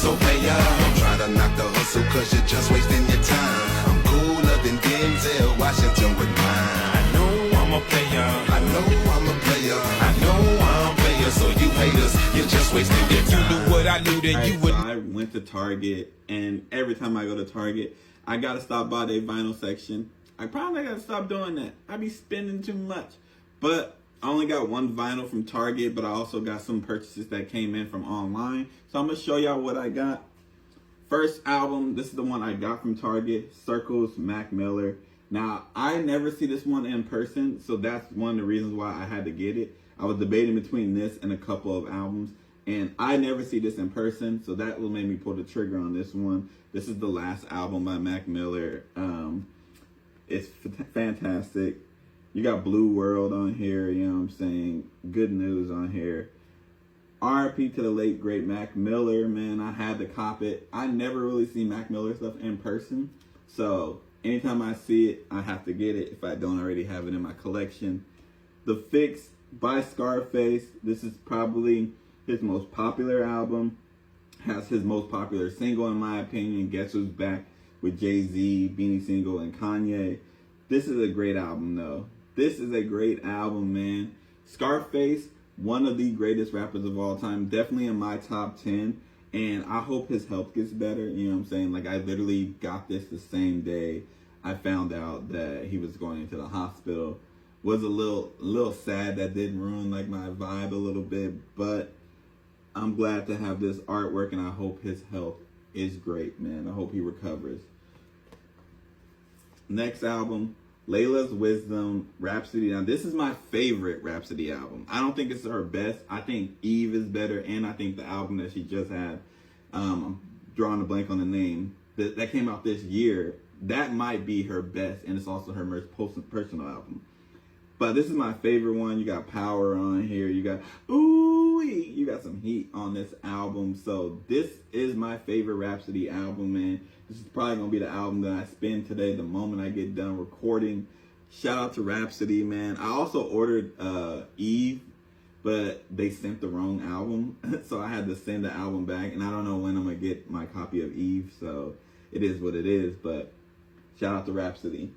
So pay up, don't try to knock the hustle cause you're just wasting your time. I'm cooler than Denzel Washington with mine. I know I'm a player, I know I'm a player, I know I'm a player, so you haters, you're just wasting your time. You knew what I knew, then you would. So I went to Target, and every time I go to Target, I gotta stop by their vinyl section. I probably gotta stop doing that. I be spending too much. But I only got one vinyl from Target, but I also got some purchases that came in from online. So I'm gonna show y'all what I got. First album, this is the one I got from Target, Circles, Mac Miller. Now, I never see this one in person, so that's one of the reasons why I had to get it. I was debating between this and a couple of albums, and I never see this in person, so that will make me pull the trigger on this one. This is the last album by Mac Miller. It's fantastic. You got Blue World on here, you know what I'm saying? Good News on here. R.I.P. to the late, great Mac Miller, man. I had to cop it. I never really see Mac Miller stuff in person. So anytime I see it, I have to get it if I don't already have it in my collection. The Fix by Scarface. This is probably his most popular album. Has his most popular single, in my opinion. Guess Who's Back with Jay-Z, Beanie Siegel, and Kanye. This is a great album, though. This is a great album, man. Scarface, one of the greatest rappers of all time. Definitely in my top 10. And I hope his health gets better. You know what I'm saying? Like, I literally got this the same day I found out that he was going into the hospital. Was a little sad. That did ruin, like, my vibe a little bit. But I'm glad to have this artwork, and I hope his health is great, man. I hope he recovers. Next album, Layla's Wisdom, Rhapsody. Now, this is my favorite Rhapsody album. I don't think it's her best. I think Eve is better, and I think the album that she just had, I'm drawing a blank on the name, that came out this year, that might be her best, and it's also her most personal album. But this is my favorite one. You got Power on here. You got, you got some heat on this album. So this is my favorite Rhapsody album, man. This is probably going to be the album that I spend today the moment I get done recording. Shout out to Rhapsody, man. I also ordered Eve, but they sent the wrong album. So I had to send the album back. And I don't know when I'm going to get my copy of Eve. So it is what it is. But shout out to Rhapsody.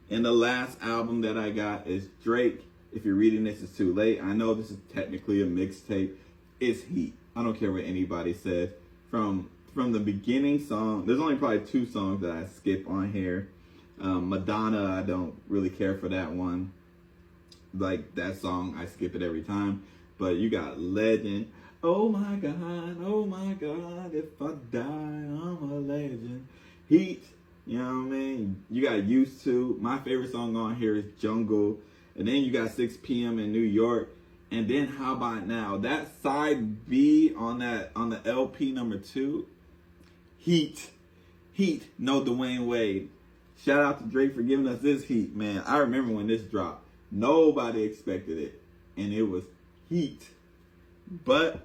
And the last album that I got is Drake. If you're reading this, it's too late. I know this is technically a mixtape. It's heat. I don't care what anybody says. From the beginning song, there's only probably 2 songs that I skip on here. Madonna, I don't really care for that one. Like, that song, I skip it every time. But you got Legend. Oh my God, if I die, I'm a legend. Heat. You know what I mean? You got Used To. My favorite song on here is Jungle. And then you got 6 p.m. in New York. And then How About Now? That side B on the LP number 2. Heat. No Dwayne Wade. Shout out to Drake for giving us this heat, man. I remember when this dropped. Nobody expected it. And it was heat. But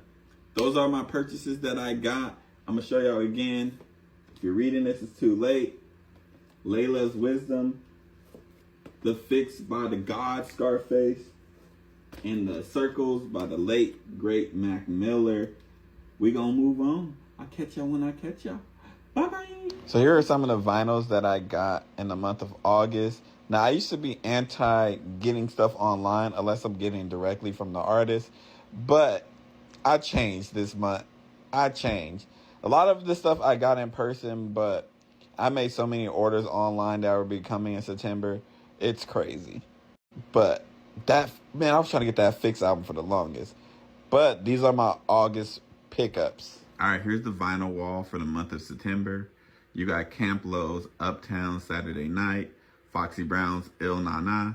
those are my purchases that I got. I'm going to show y'all again. If you're reading this, it's too late. Layla's Wisdom, The Fix by the God Scarface, and The Circles by the late, great Mac Miller. We gonna move on. I'll catch y'all when I catch y'all. Bye-bye. So here are some of the vinyls that I got in the month of August. Now, I used to be anti getting stuff online unless I'm getting directly from the artist, but I changed this month. I changed. A lot of the stuff I got in person, but I made so many orders online that will be coming in September. It's crazy. But I was trying to get that Fix album for the longest. But these are my August pickups. All right, here's the vinyl wall for the month of September. You got Camp Lo's Uptown Saturday Night, Foxy Brown's Il Na Na,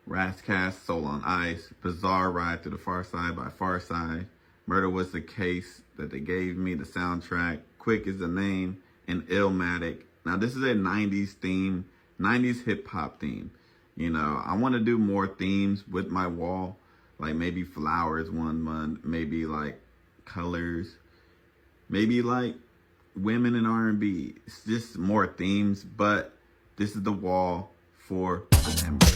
Razzcast Soul on Ice, Bizarre Ride to the Far Side by Far Side, Murder Was the Case that they gave me, the soundtrack, Quick is the Name, and Illmatic. Now, this is a 90s theme, 90s hip-hop theme. You know, I want to do more themes with my wall, like maybe flowers one month, maybe like colors, maybe like women in R&B. It's just more themes, but this is the wall for September.